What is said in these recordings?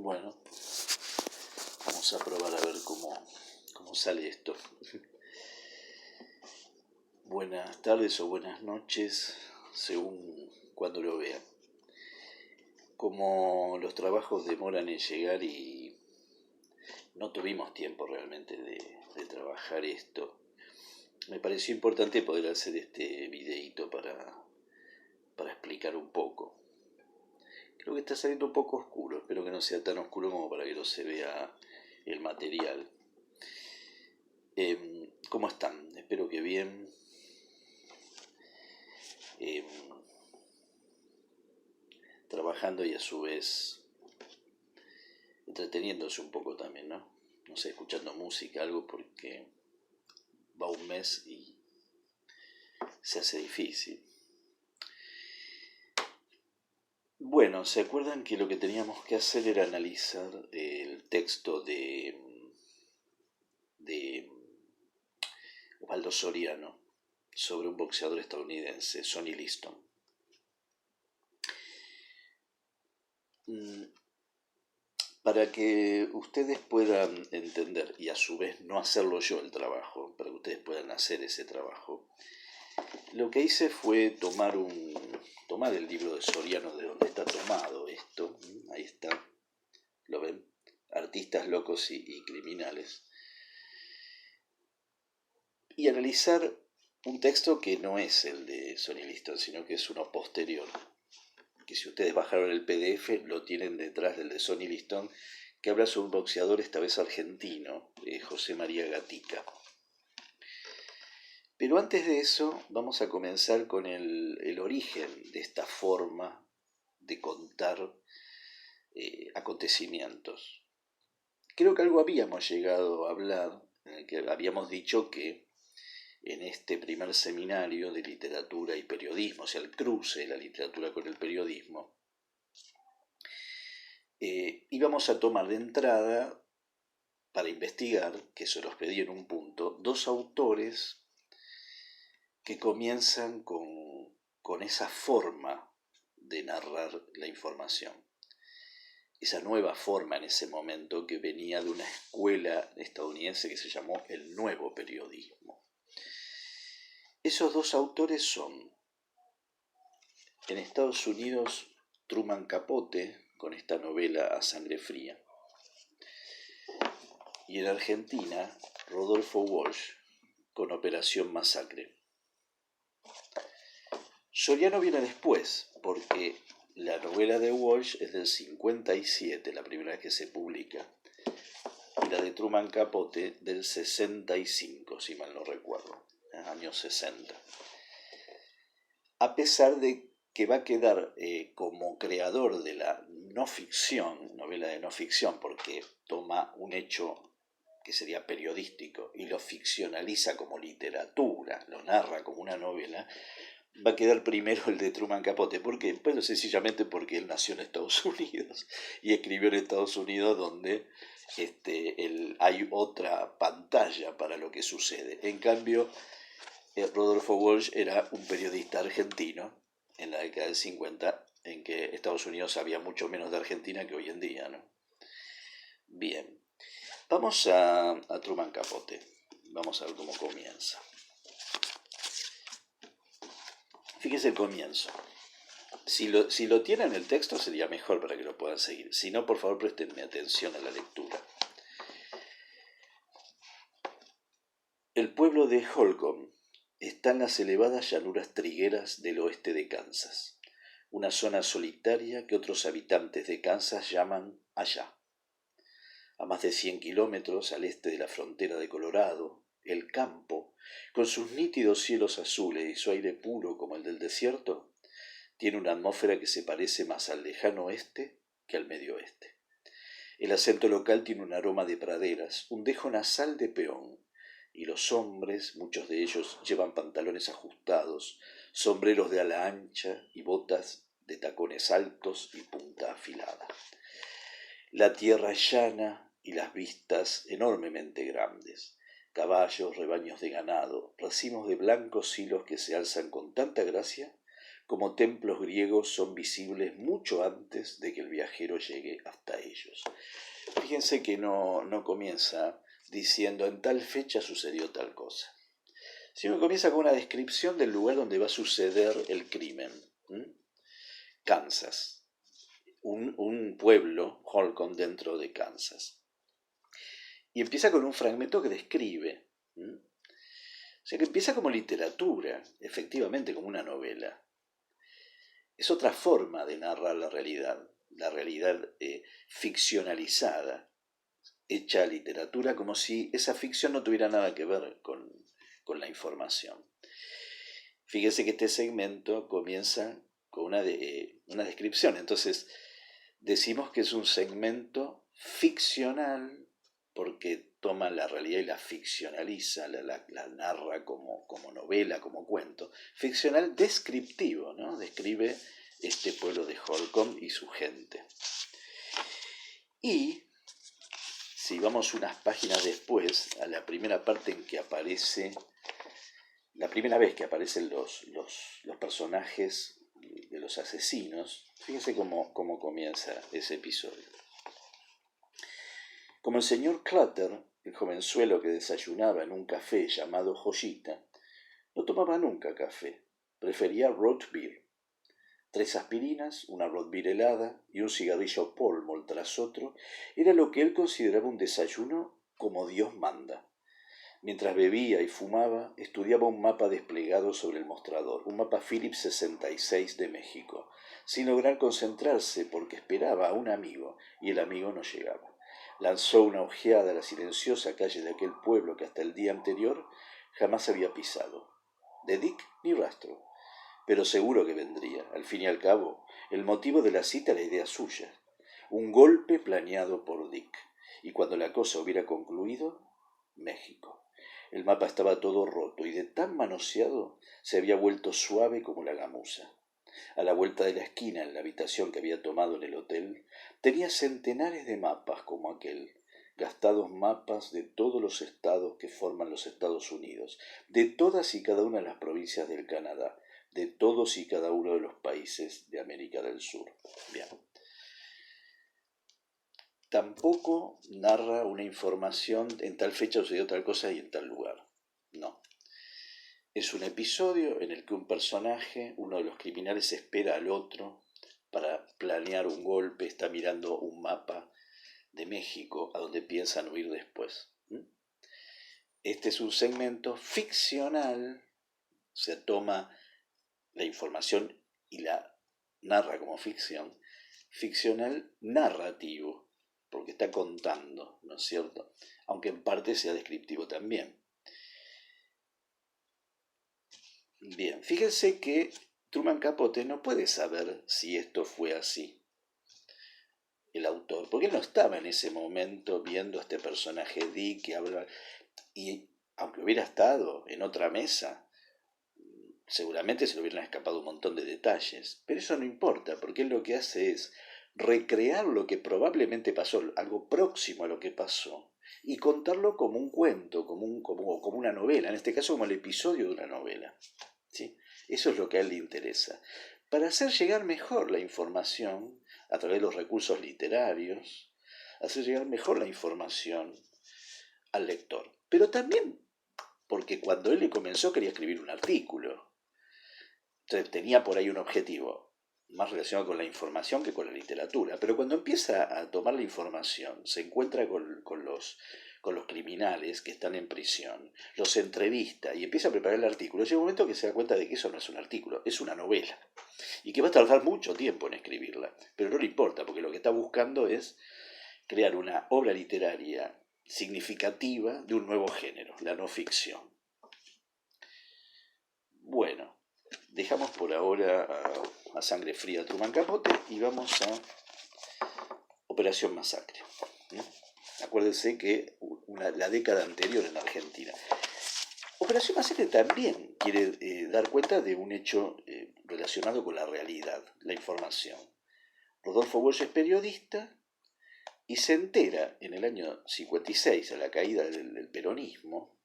Bueno, vamos a probar a ver cómo sale esto. Buenas tardes o buenas noches, según cuando lo vean. Como los trabajos demoran en llegar y no tuvimos tiempo realmente de trabajar esto, me pareció importante poder hacer este videíto para explicar un poco. Creo que está saliendo un poco oscuro, espero que no sea tan oscuro como para que no se vea el material. ¿Cómo están? Espero que bien. Trabajando y a su vez entreteniéndose un poco también, ¿no? No sé, escuchando música, algo, porque va un mes y se hace difícil. Bueno, ¿se acuerdan que lo que teníamos que hacer era analizar el texto de Osvaldo Soriano sobre un boxeador estadounidense, Sonny Liston? Para que ustedes puedan entender y a su vez no hacerlo yo el trabajo, para que ustedes puedan hacer ese trabajo, lo que hice fue tomar el libro de Soriano, de donde está tomado esto. Ahí está, ¿lo ven? Artistas locos y criminales. Y analizar un texto que no es el de Sonny Liston, sino que es uno posterior, que si ustedes bajaron el PDF lo tienen detrás del de Sonny Liston, que habla sobre un boxeador, esta vez argentino, José María Gatica. Pero antes de eso vamos a comenzar con el origen de esta forma de contar acontecimientos. Creo que algo habíamos llegado a hablar, en el que habíamos dicho que en este primer seminario de literatura y periodismo, o sea, el cruce de la literatura con el periodismo, íbamos a tomar de entrada, para investigar, que se los pedí en un punto, dos autores que comienzan con esa forma de narrar la información. Esa nueva forma en ese momento que venía de una escuela estadounidense que se llamó el Nuevo Periodismo. Esos dos autores son, en Estados Unidos, Truman Capote, con esta novela A Sangre Fría, y en Argentina, Rodolfo Walsh, con Operación Masacre. Soriano viene después, porque la novela de Walsh es del 57, la primera vez que se publica, y la de Truman Capote del 65, si mal no recuerdo, años 60. A pesar de que va a quedar como creador de la no ficción, novela de no ficción, porque toma un hecho que sería periodístico y lo ficcionaliza como literatura, lo narra como una novela, va a quedar primero el de Truman Capote. ¿Por qué? Pues sencillamente porque él nació en Estados Unidos y escribió en Estados Unidos, donde hay otra pantalla para lo que sucede. En cambio, Rodolfo Walsh era un periodista argentino en la década del 50, en que Estados Unidos sabía mucho menos de Argentina que hoy en día, ¿no? Bien, vamos a Truman Capote. Vamos a ver cómo comienza. Fíjese el comienzo. Si lo tienen el texto sería mejor para que lo puedan seguir. Si no, por favor, prestenme atención a la lectura. El pueblo de Holcomb está en las elevadas llanuras trigueras del oeste de Kansas, una zona solitaria que otros habitantes de Kansas llaman allá. A más de 100 kilómetros al este de la frontera de Colorado, el campo, con sus nítidos cielos azules y su aire puro como el del desierto, tiene una atmósfera que se parece más al lejano oeste que al medio oeste. El acento local tiene un aroma de praderas, un dejo nasal de peón, y los hombres, muchos de ellos, llevan pantalones ajustados, sombreros de ala ancha y botas de tacones altos y punta afilada. La tierra es llana y las vistas enormemente grandes. Caballos, rebaños de ganado, racimos de blancos hilos que se alzan con tanta gracia como templos griegos son visibles mucho antes de que el viajero llegue hasta ellos. Fíjense que no comienza diciendo en tal fecha sucedió tal cosa, sino comienza con una descripción del lugar donde va a suceder el crimen. Kansas, un pueblo, Holcomb, dentro de Kansas. Y empieza con un fragmento que describe. O sea que empieza como literatura, efectivamente como una novela. Es otra forma de narrar la realidad ficcionalizada, hecha literatura como si esa ficción no tuviera nada que ver con la información. Fíjese que este segmento comienza con una descripción, entonces decimos que es un segmento ficcional porque toma la realidad y la ficcionaliza, la narra como novela, como cuento. Ficcional descriptivo, ¿no? Describe este pueblo de Holcomb y su gente. Y si vamos unas páginas después, a la primera parte en que aparece, la primera vez que aparecen los personajes de los asesinos, fíjense cómo comienza ese episodio. Como el señor Clutter, el jovenzuelo que desayunaba en un café llamado Joyita, no tomaba nunca café, prefería root beer. 3 aspirinas, una root beer helada y un cigarrillo Pall Mall tras otro era lo que él consideraba un desayuno como Dios manda. Mientras bebía y fumaba, estudiaba un mapa desplegado sobre el mostrador, un mapa Phillips 66 de México, sin lograr concentrarse porque esperaba a un amigo y el amigo no llegaba. Lanzó una ojeada a la silenciosa calle de aquel pueblo que hasta el día anterior jamás había pisado. De Dick ni rastro, pero seguro que vendría. Al fin y al cabo, el motivo de la cita era idea suya, un golpe planeado por Dick, y cuando la cosa hubiera concluido, México. El mapa estaba todo roto y de tan manoseado se había vuelto suave como la gamuza. A la vuelta de la esquina, en la habitación que había tomado en el hotel, tenía centenares de mapas como aquel, gastados mapas de todos los estados que forman los Estados Unidos, de todas y cada una de las provincias del Canadá, de todos y cada uno de los países de América del Sur. Bien. Tampoco narra una información en tal fecha sucedió tal cosa y en tal lugar. No. Es un episodio en el que un personaje, uno de los criminales, espera al otro para planear un golpe, está mirando un mapa de México a donde piensan huir después. Este es un segmento ficcional, se toma la información y la narra como ficción, ficcional narrativo, porque está contando, ¿no es cierto? Aunque en parte sea descriptivo también. Bien, fíjense que Truman Capote no puede saber si esto fue así, el autor, porque él no estaba en ese momento viendo a este personaje Dick que habla, y aunque hubiera estado en otra mesa, seguramente se le hubieran escapado un montón de detalles, pero eso no importa, porque él lo que hace es recrear lo que probablemente pasó, algo próximo a lo que pasó, y contarlo como un cuento, como una novela, en este caso como el episodio de una novela. ¿Sí? Eso es lo que a él le interesa. Para hacer llegar mejor la información, a través de los recursos literarios, hacer llegar mejor la información al lector. Pero también porque cuando él le comenzó quería escribir un artículo. Entonces tenía por ahí un objetivo más relacionado con la información que con la literatura. Pero cuando empieza a tomar la información, se encuentra con los criminales que están en prisión, los entrevista y empieza a preparar el artículo. Llega un momento que se da cuenta de que eso no es un artículo, es una novela. Y que va a tardar mucho tiempo en escribirla. Pero no le importa, porque lo que está buscando es crear una obra literaria significativa de un nuevo género, la no ficción. Bueno, dejamos por ahora a Sangre Fría Truman Capote y vamos a Operación Masacre. Acuérdense que la década anterior en Argentina. Operación Masacre también quiere dar cuenta de un hecho relacionado con la realidad, la información. Rodolfo Walsh es periodista y se entera en el año 56, a la caída del peronismo,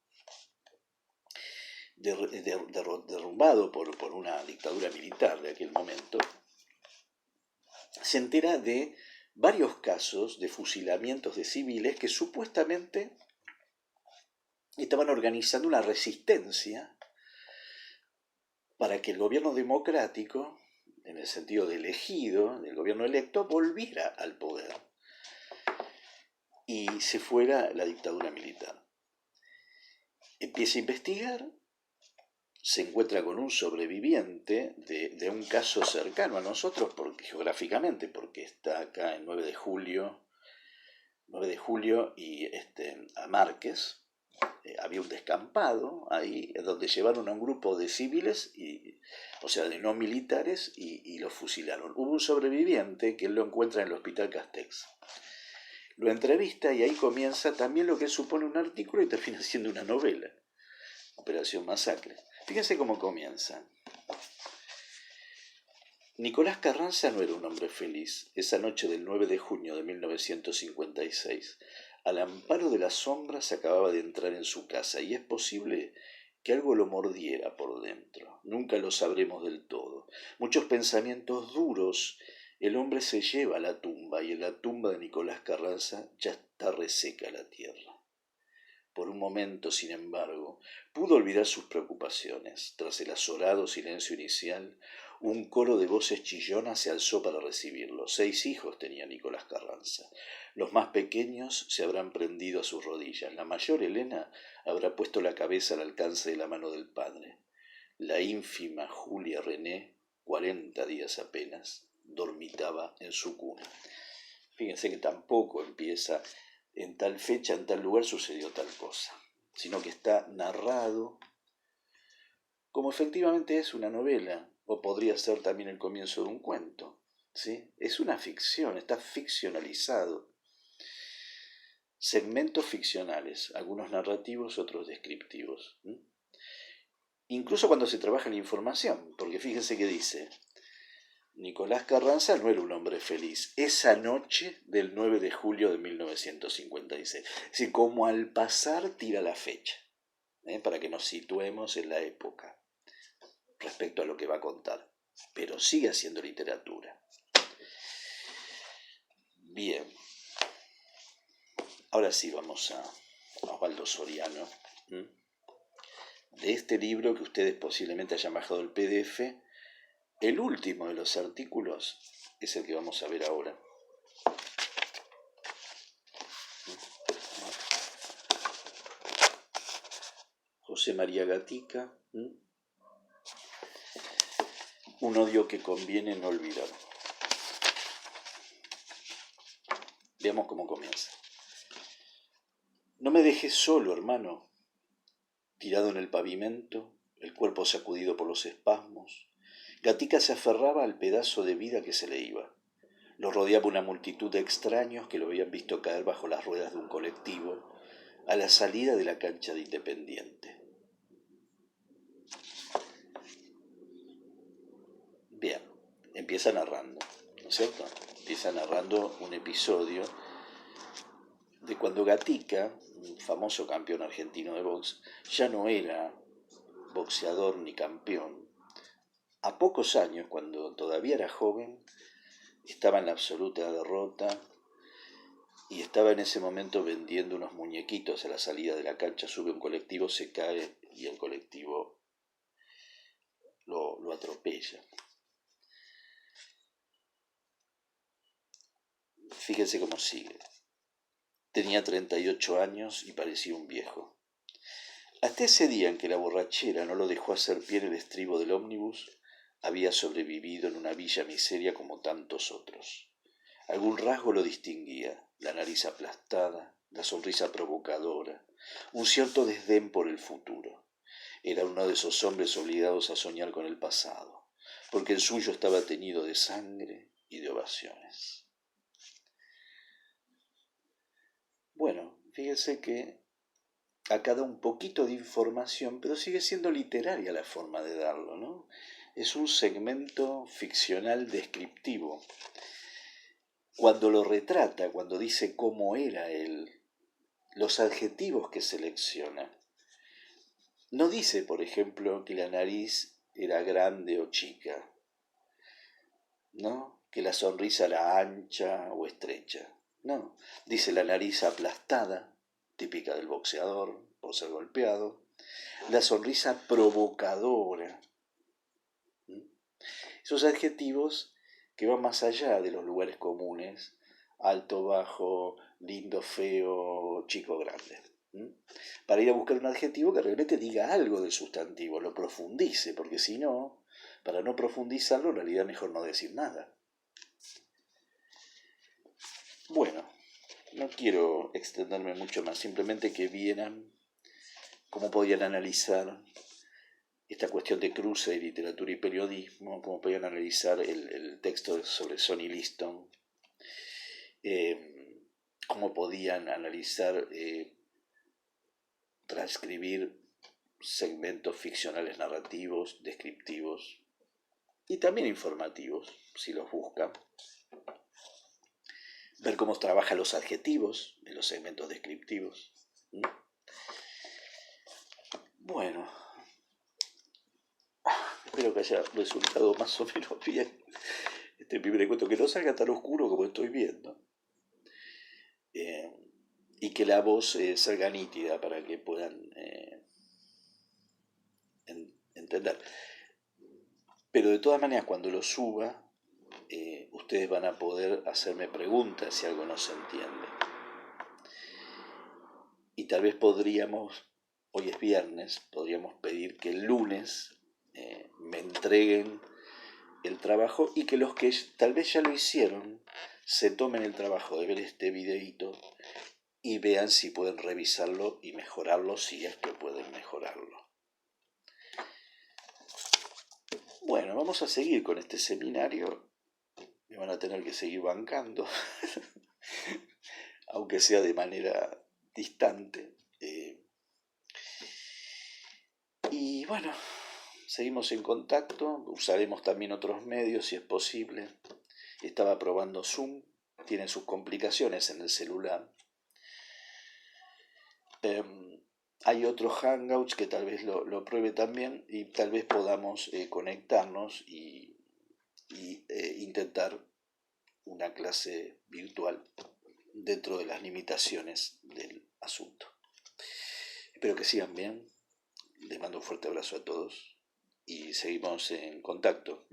derrumbado por una dictadura militar de aquel momento, se entera de varios casos de fusilamientos de civiles que supuestamente estaban organizando una resistencia para que el gobierno democrático, en el sentido de elegido, del gobierno electo, volviera al poder y se fuera la dictadura militar. Empieza a investigar, se encuentra con un sobreviviente de un caso cercano a nosotros, geográficamente, porque está acá en 9 de julio y a Márquez. Había un descampado ahí donde llevaron a un grupo de civiles, o sea, de no militares, y los fusilaron. Hubo un sobreviviente que él lo encuentra en el Hospital Castex. Lo entrevista y ahí comienza también lo que él supone un artículo y termina siendo una novela. Operación Masacre. Fíjense cómo comienza. Nicolás Carranza no era un hombre feliz. Esa noche del 9 de junio de 1956, al amparo de las sombras, acababa de entrar en su casa y es posible que algo lo mordiera por dentro. Nunca lo sabremos del todo. Muchos pensamientos duros el hombre se lleva a la tumba y en la tumba de Nicolás Carranza ya está reseca la tierra. Por un momento, sin embargo, pudo olvidar sus preocupaciones. Tras el azorado silencio inicial, un coro de voces chillonas se alzó para recibirlo. 6 hijos tenía Nicolás Carranza. Los más pequeños se habrán prendido a sus rodillas. La mayor, Elena, habrá puesto la cabeza al alcance de la mano del padre. La ínfima Julia René, 40 días apenas, dormitaba en su cuna. Fíjense que tampoco empieza en tal fecha, en tal lugar sucedió tal cosa, sino que está narrado como efectivamente es una novela, o podría ser también el comienzo de un cuento, ¿sí? Es una ficción, está ficcionalizado. Segmentos ficcionales, algunos narrativos, otros descriptivos. Incluso cuando se trabaja en la información, porque fíjense que dice: Nicolás Carranza no era un hombre feliz esa noche del 9 de julio de 1956. Es decir, como al pasar tira la fecha, para que nos situemos en la época respecto a lo que va a contar. Pero sigue haciendo literatura. Bien. Ahora sí vamos a Osvaldo Soriano. De este libro que ustedes posiblemente hayan bajado el PDF, el último de los artículos es el que vamos a ver ahora. José María Gatica. Un odio que conviene no olvidar. Veamos cómo comienza. No me dejes solo, hermano. Tirado en el pavimento, el cuerpo sacudido por los espasmos, Gatica se aferraba al pedazo de vida que se le iba. Lo rodeaba una multitud de extraños que lo habían visto caer bajo las ruedas de un colectivo a la salida de la cancha de Independiente. Bien, empieza narrando, ¿no es cierto? Empieza narrando un episodio de cuando Gatica, un famoso campeón argentino de box, ya no era boxeador ni campeón. A pocos años, cuando todavía era joven, estaba en la absoluta derrota y estaba en ese momento vendiendo unos muñequitos a la salida de la cancha. Sube un colectivo, se cae y el colectivo lo atropella. Fíjense cómo sigue. Tenía 38 años y parecía un viejo. Hasta ese día en que la borrachera no lo dejó hacer pie en el estribo del ómnibus, había sobrevivido en una villa miseria como tantos otros. Algún rasgo lo distinguía: la nariz aplastada, la sonrisa provocadora, un cierto desdén por el futuro. Era uno de esos hombres obligados a soñar con el pasado, porque el suyo estaba teñido de sangre y de ovaciones. Bueno, fíjese que acá da un poquito de información, pero sigue siendo literaria la forma de darlo, ¿no? Es un segmento ficcional descriptivo. Cuando lo retrata, cuando dice cómo era él, los adjetivos que selecciona, No dice, por ejemplo, que la nariz era grande o chica, ¿no? Que la sonrisa era ancha o estrecha. No, dice la nariz aplastada, típica del boxeador por ser golpeado, la sonrisa provocadora. ¿Mm? Esos adjetivos que van más allá de los lugares comunes, alto, bajo, lindo, feo, chico, grande. ¿Mm? Para ir a buscar un adjetivo que realmente diga algo del sustantivo, lo profundice, porque si no, para no profundizarlo, en realidad mejor no decir nada. Bueno, no quiero extenderme mucho más, simplemente que vieran cómo podían analizar esta cuestión de cruce de literatura y periodismo, cómo podían analizar el texto sobre Sonny Liston, cómo podían analizar, transcribir segmentos ficcionales narrativos, descriptivos y también informativos, si los buscan. Ver cómo trabajan los adjetivos en los segmentos descriptivos. Bueno, espero que haya resultado más o menos bien este primer cuento, que no salga tan oscuro como estoy viendo. Y que la voz salga nítida para que puedan entender. Pero de todas maneras, cuando lo suba, ustedes van a poder hacerme preguntas si algo no se entiende. Y tal vez podríamos, hoy es viernes, podríamos pedir que el lunes me entreguen el trabajo y que los que tal vez ya lo hicieron se tomen el trabajo de ver este videíto y vean si pueden revisarlo y mejorarlo, si es que pueden mejorarlo. Bueno, vamos a seguir con este seminario. Me van a tener que seguir bancando, aunque sea de manera distante. Y bueno, seguimos en contacto. Usaremos también otros medios si es posible. Estaba probando Zoom. Tiene sus complicaciones en el celular. Hay otros Hangouts que tal vez lo pruebe también y tal vez podamos conectarnos y intentar una clase virtual dentro de las limitaciones del asunto. Espero que sigan bien. Les mando un fuerte abrazo a todos y seguimos en contacto.